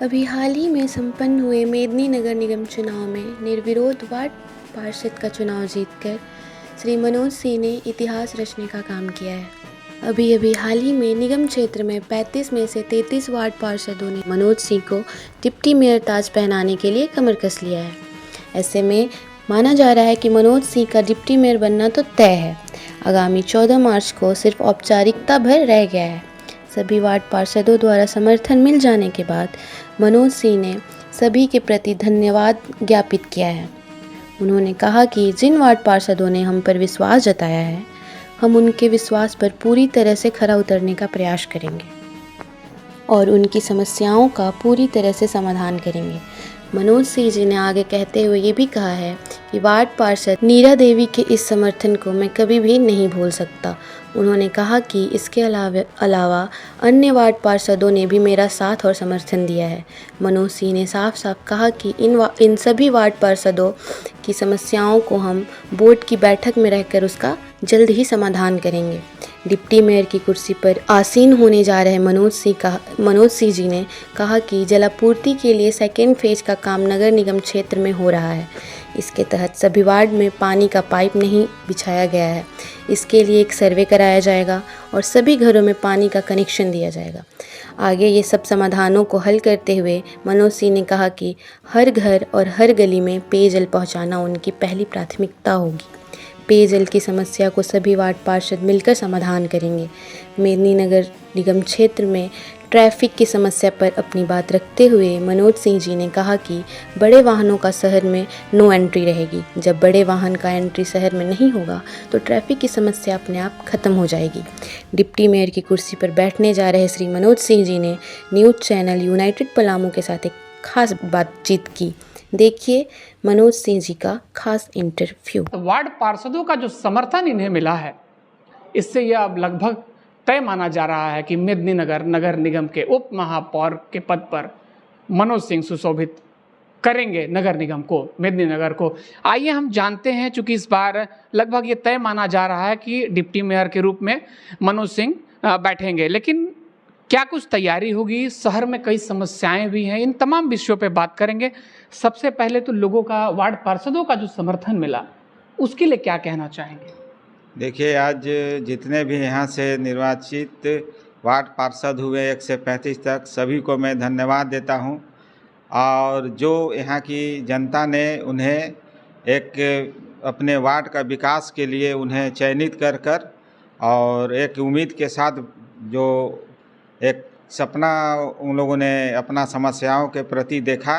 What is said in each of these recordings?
अभी हाल ही में संपन्न हुए मेदिनीनगर निगम चुनाव में निर्विरोध वार्ड पार्षद का चुनाव जीतकर श्री मनोज सिंह ने इतिहास रचने का काम किया है। अभी हाल ही में निगम क्षेत्र में 35 में से 33 वार्ड पार्षदों ने मनोज सिंह को डिप्टी मेयर ताज पहनाने के लिए कमर कस लिया है। ऐसे में माना जा रहा है कि मनोज सिंह का डिप्टी मेयर बनना तो तय है। आगामी 14 मार्च को सिर्फ औपचारिकता भर रह गया है। सभी वार्ड पार्षदों द्वारा समर्थन मिल जाने के बाद मनोज सिंह ने सभी के प्रति धन्यवाद ज्ञापित किया है। उन्होंने कहा कि जिन वार्ड पार्षदों ने हम पर विश्वास जताया है, हम उनके विश्वास पर पूरी तरह से खरा उतरने का प्रयास करेंगे और उनकी समस्याओं का पूरी तरह से समाधान करेंगे। मनोज सिंह जी ने आगे कहते हुए ये भी कहा है कि वार्ड पार्षद नीरा देवी के इस समर्थन को मैं कभी भी नहीं भूल सकता। उन्होंने कहा कि इसके अलावा अन्य वार्ड पार्षदों ने भी मेरा साथ और समर्थन दिया है। मनोज सिंह ने साफ साफ कहा कि इन सभी वार्ड पार्षदों की समस्याओं को हम बोर्ड की बैठक में रहकर उसका जल्द ही समाधान करेंगे। डिप्टी मेयर की कुर्सी पर आसीन होने जा रहे मनोज सिंह जी ने कहा कि जलापूर्ति के लिए सेकेंड फेज का काम नगर निगम क्षेत्र में हो रहा है। इसके तहत सभी वार्ड में पानी का पाइप नहीं बिछाया गया है। इसके लिए एक सर्वे कराया जाएगा और सभी घरों में पानी का कनेक्शन दिया जाएगा। आगे ये सब समाधानों को हल करते हुए मनोज सिंह ने कहा कि हर घर और हर गली में पेयजल पहुंचाना उनकी पहली प्राथमिकता होगी। पेयजल की समस्या को सभी वार्ड पार्षद मिलकर समाधान करेंगे। मेदिनीनगर निगम क्षेत्र में ट्रैफिक की समस्या पर अपनी बात रखते हुए मनोज सिंह जी ने कहा कि बड़े वाहनों का शहर में नो एंट्री रहेगी। जब बड़े वाहन का एंट्री शहर में नहीं होगा तो ट्रैफिक की समस्या अपने आप खत्म हो जाएगी। डिप्टी मेयर की कुर्सी पर बैठने जा रहे श्री मनोज सिंह जी ने न्यूज़ चैनल यूनाइटेड पलामू के साथ एक खास बातचीत की। देखिए मनोज सिंह जी का खास इंटरव्यू। वार्ड पार्षदों का जो समर्थन इन्हें मिला है, इससे यह अब लगभग तय माना जा रहा है कि मेदिनीनगर नगर निगम के उप महापौर के पद पर मनोज सिंह सुशोभित करेंगे नगर निगम को, मेदिनीनगर को। आइए हम जानते हैं, चूंकि इस बार लगभग ये तय माना जा रहा है कि डिप्टी मेयर के रूप में मनोज सिंह बैठेंगे, लेकिन क्या कुछ तैयारी होगी, शहर में कई समस्याएं भी हैं, इन तमाम विषयों पे बात करेंगे। सबसे पहले तो लोगों का, वार्ड पार्षदों का जो समर्थन मिला, उसके लिए क्या कहना चाहेंगे? देखिए, आज जितने भी यहाँ से निर्वाचित वार्ड पार्षद हुए 1 से 35 तक, सभी को मैं धन्यवाद देता हूँ। और जो यहाँ की जनता ने उन्हें एक अपने वार्ड का विकास के लिए उन्हें चयनित कर और एक उम्मीद के साथ जो एक सपना उन लोगों ने अपना समस्याओं के प्रति देखा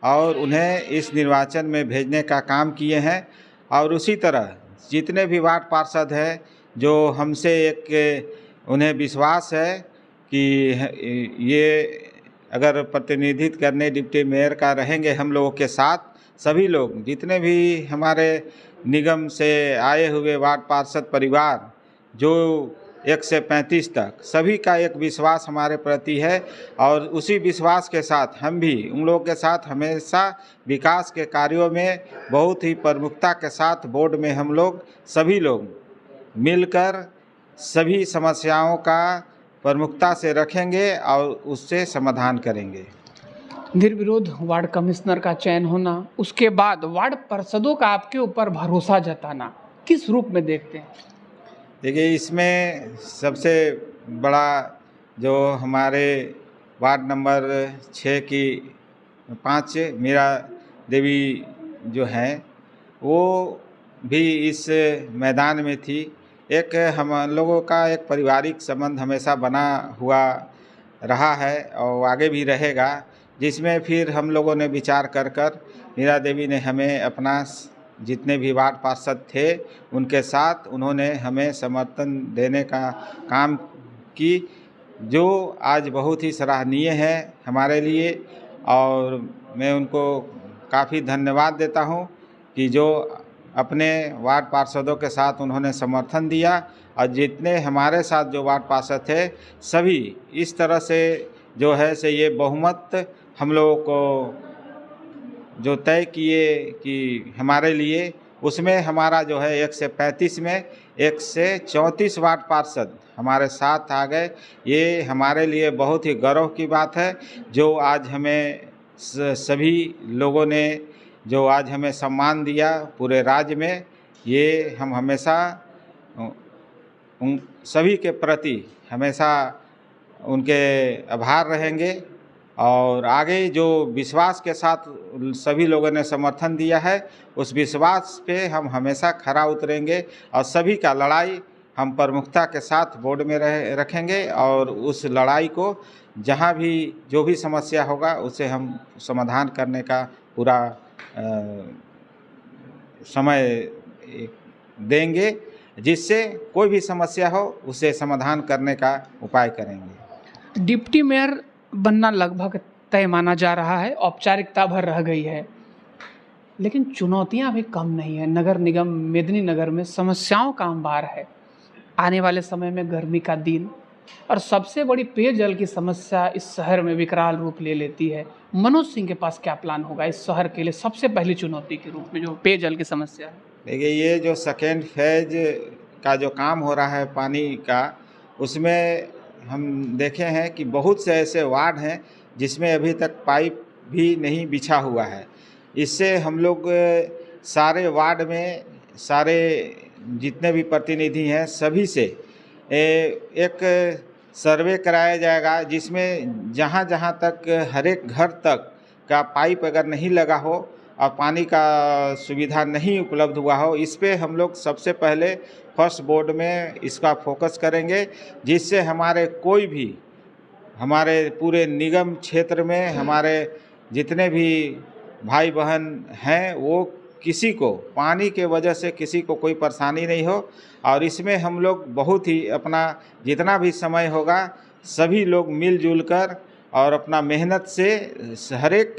और उन्हें इस निर्वाचन में भेजने का काम किए हैं। और उसी तरह जितने भी वार्ड पार्षद हैं, जो हमसे एक उन्हें विश्वास है कि ये अगर प्रतिनिधित्व करने डिप्टी मेयर का रहेंगे हम लोगों के साथ, सभी लोग जितने भी हमारे निगम से आए हुए वार्ड पार्षद परिवार जो 1 से 35 तक, सभी का एक विश्वास हमारे प्रति है। और उसी विश्वास के साथ हम भी उन लोगों के साथ हमेशा विकास के कार्यों में बहुत ही प्रमुखता के साथ बोर्ड में हम लोग सभी लोग मिलकर सभी समस्याओं का प्रमुखता से रखेंगे और उससे समाधान करेंगे। निर्विरोध वार्ड कमिश्नर का चयन होना, उसके बाद वार्ड पार्षदों का आपके ऊपर भरोसा जताना, किस रूप में देखते हैं? देखिए, इसमें सबसे बड़ा जो हमारे वार्ड नंबर 6 की 5 मीरा देवी जो हैं, वो भी इस मैदान में थी। एक हम लोगों का एक पारिवारिक संबंध हमेशा बना हुआ रहा है और आगे भी रहेगा, जिसमें फिर हम लोगों ने विचार कर मीरा देवी ने हमें अपना जितने भी वार्ड पार्षद थे उनके साथ उन्होंने हमें समर्थन देने का काम की, जो आज बहुत ही सराहनीय है हमारे लिए। और मैं उनको काफ़ी धन्यवाद देता हूं कि जो अपने वार्ड पार्षदों के साथ उन्होंने समर्थन दिया और जितने हमारे साथ जो वार्ड पार्षद थे सभी इस तरह से जो है से ये बहुमत हम लोगों को जो तय किए कि हमारे लिए, उसमें हमारा जो है 1 से 35 में 1 से 34 वार्ड पार्षद हमारे साथ आ गए। ये हमारे लिए बहुत ही गर्व की बात है, जो आज हमें सभी लोगों ने जो आज हमें सम्मान दिया पूरे राज्य में, ये हम हमेशा उन सभी के प्रति हमेशा उनके आभार रहेंगे। और आगे जो विश्वास के साथ सभी लोगों ने समर्थन दिया है, उस विश्वास पे हम हमेशा खरा उतरेंगे और सभी का लड़ाई हम प्रमुखता के साथ बोर्ड में रखेंगे और उस लड़ाई को जहाँ भी जो भी समस्या होगा उसे हम समाधान करने का पूरा समय देंगे, जिससे कोई भी समस्या हो उसे समाधान करने का उपाय करेंगे। डिप्टी मेयर बनना लगभग तय माना जा रहा है, औपचारिकता भर रह गई है, लेकिन चुनौतियां भी कम नहीं है। नगर निगम मेदिनीनगर में समस्याओं का अंबार है। आने वाले समय में गर्मी का दिन और सबसे बड़ी पेयजल की समस्या इस शहर में विकराल रूप ले लेती है। मनोज सिंह के पास क्या प्लान होगा इस शहर के लिए सबसे पहली चुनौती के रूप में जो पेयजल की समस्या है? देखिए, ये जो सेकेंड फेज का जो काम हो रहा है पानी का, उसमें हम देखे हैं कि बहुत से ऐसे वार्ड हैं जिसमें अभी तक पाइप भी नहीं बिछा हुआ है। इससे हम लोग सारे वार्ड में सारे जितने भी प्रतिनिधि हैं सभी से एक सर्वे कराया जाएगा, जिसमें जहाँ जहाँ तक हर एक घर तक का पाइप अगर नहीं लगा हो और पानी का सुविधा नहीं उपलब्ध हुआ हो, इस पे हम लोग सबसे पहले फर्स्ट बोर्ड में इसका फोकस करेंगे, जिससे हमारे कोई भी हमारे पूरे निगम क्षेत्र में हमारे जितने भी भाई बहन हैं वो किसी को पानी के वजह से किसी को कोई परेशानी नहीं हो। और इसमें हम लोग बहुत ही अपना जितना भी समय होगा सभी लोग मिलजुल कर और अपना मेहनत से हर एक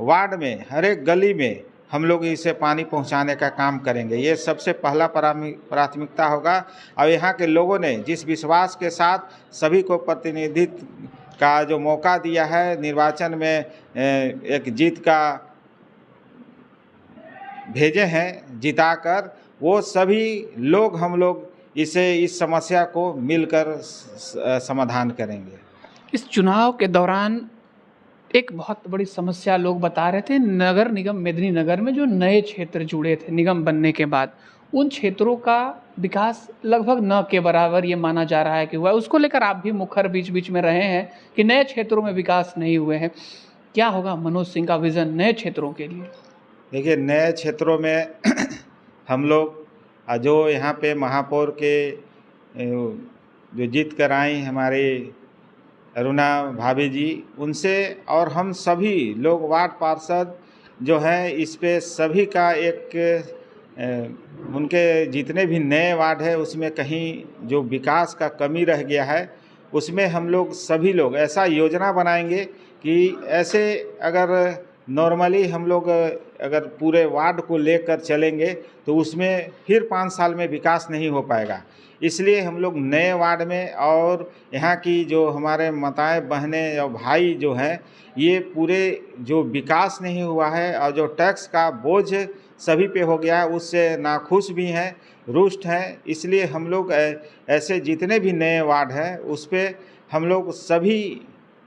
वार्ड में हर एक गली में हम लोग इसे पानी पहुंचाने का काम करेंगे। ये सबसे पहला प्राथमिकता होगा। और यहाँ के लोगों ने जिस विश्वास के साथ सभी को प्रतिनिधित्व का जो मौका दिया है, निर्वाचन में एक जीत का भेजे हैं जिताकर, वो सभी लोग हम लोग इस समस्या को मिलकर समाधान करेंगे। इस चुनाव के दौरान एक बहुत बड़ी समस्या लोग बता रहे थे, नगर निगम मेदिनीनगर में जो नए क्षेत्र जुड़े थे निगम बनने के बाद, उन क्षेत्रों का विकास लगभग न के बराबर ये माना जा रहा है कि हुआ है। उसको लेकर आप भी मुखर बीच बीच में रहे हैं कि नए क्षेत्रों में विकास नहीं हुए हैं। क्या होगा मनोज सिंह का विज़न नए क्षेत्रों के लिए? देखिए, नए क्षेत्रों में हम लोग जो यहाँ पे महापौर के जो जीत कर आई हमारे अरुणा भाभी जी, उनसे और हम सभी लोग वार्ड पार्षद जो हैं इस पे सभी का एक उनके जितने भी नए वार्ड है उसमें कहीं जो विकास का कमी रह गया है, उसमें हम लोग सभी लोग ऐसा योजना बनाएंगे कि ऐसे अगर नॉर्मली हम लोग अगर पूरे वार्ड को लेकर चलेंगे तो उसमें फिर 5 साल में विकास नहीं हो पाएगा। इसलिए हम लोग नए वार्ड में और यहाँ की जो हमारे माताएं बहनें और भाई जो हैं, ये पूरे जो विकास नहीं हुआ है और जो टैक्स का बोझ सभी पे हो गया है, उससे नाखुश भी हैं, रुष्ट हैं। इसलिए हम लोग ऐसे जितने भी नए वार्ड हैं उस पे हम लोग सभी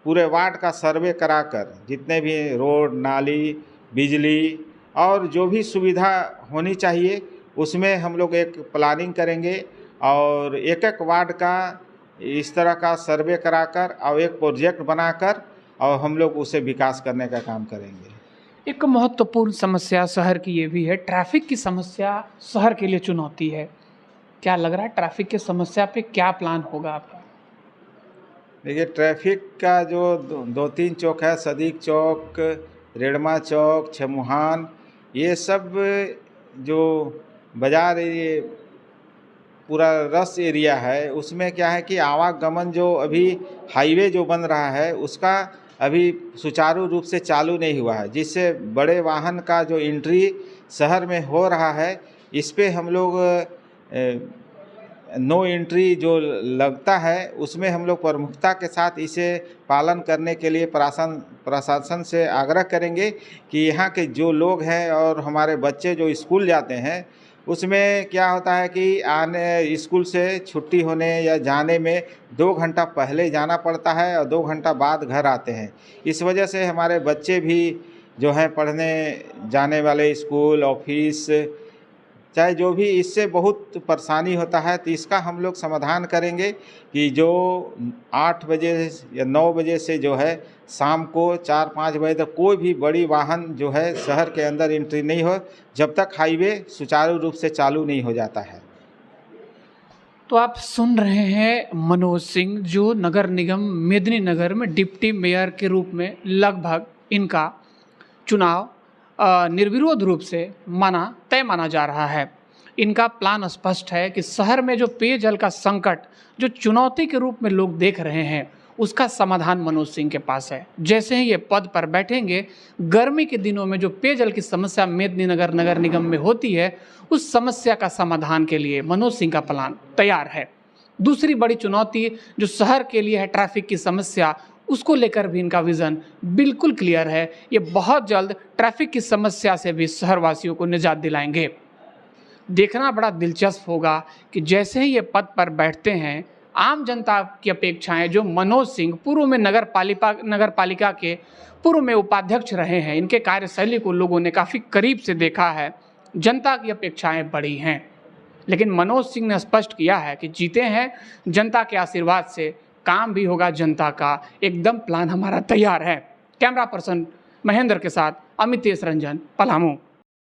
पूरे वार्ड का सर्वे कराकर जितने भी रोड, नाली, बिजली और जो भी सुविधा होनी चाहिए उसमें हम लोग एक प्लानिंग करेंगे और एक एक वार्ड का इस तरह का सर्वे कराकर और एक प्रोजेक्ट बनाकर और हम लोग उसे विकास करने का काम करेंगे। एक महत्वपूर्ण समस्या शहर की ये भी है, ट्रैफिक की समस्या शहर के लिए चुनौती है। क्या लग रहा है ट्रैफिक की समस्या पे क्या प्लान होगा आपका? देखिए, ट्रैफिक का जो 2-3 चौक है, सदीक चौक, रेड़मा चौक, छमुहान, ये सब जो बाज़ार ये पूरा रस एरिया है, उसमें क्या है कि आवागमन जो अभी हाईवे जो बन रहा है उसका अभी सुचारू रूप से चालू नहीं हुआ है, जिससे बड़े वाहन का जो एंट्री शहर में हो रहा है, इस पे हम लोग नो एंट्री जो लगता है उसमें हम लोग प्रमुखता के साथ इसे पालन करने के लिए प्रशासन से आग्रह करेंगे कि यहाँ के जो लोग हैं और हमारे बच्चे जो स्कूल जाते हैं उसमें क्या होता है कि आने स्कूल से छुट्टी होने या जाने में 2 घंटा पहले जाना पड़ता है और 2 घंटा बाद घर आते हैं। इस वजह से हमारे बच्चे भी जो हैं पढ़ने जाने वाले स्कूल, ऑफिस, चाहे जो भी, इससे बहुत परेशानी होता है। तो इसका हम लोग समाधान करेंगे कि जो 8 बजे या 9 बजे से जो है शाम को 4-5 बजे तक कोई भी बड़ी वाहन जो है शहर के अंदर एंट्री नहीं हो, जब तक हाईवे सुचारू रूप से चालू नहीं हो जाता है। तो आप सुन रहे हैं मनोज सिंह, जो नगर निगम मेदिनीनगर में डिप्टी मेयर के रूप में लगभग इनका चुनाव निर्विरोध रूप से तय माना जा रहा है। इनका प्लान स्पष्ट है कि शहर में जो पेयजल का संकट जो चुनौती के रूप में लोग देख रहे हैं, उसका समाधान मनोज सिंह के पास है। जैसे ही ये पद पर बैठेंगे, गर्मी के दिनों में जो पेयजल की समस्या मेदिनीनगर नगर निगम में होती है, उस समस्या का समाधान के लिए मनोज सिंह का प्लान तैयार है। दूसरी बड़ी चुनौती जो शहर के लिए है, ट्रैफिक की समस्या, उसको लेकर भी इनका विज़न बिल्कुल क्लियर है। ये बहुत जल्द ट्रैफिक की समस्या से भी शहरवासियों को निजात दिलाएंगे। देखना बड़ा दिलचस्प होगा कि जैसे ही ये पद पर बैठते हैं, आम जनता की अपेक्षाएं, जो मनोज सिंह पूर्व में नगर पालिका के पूर्व में उपाध्यक्ष रहे हैं, इनके कार्यशैली को लोगों ने काफ़ी करीब से देखा है। जनता की अपेक्षाएं बड़ी हैं, लेकिन मनोज सिंह ने स्पष्ट किया है कि जीते हैं जनता के आशीर्वाद से, काम भी होगा जनता का, एकदम प्लान हमारा तैयार है। कैमरा पर्सन महेंद्र के साथ अमितेश रंजन, पलामू।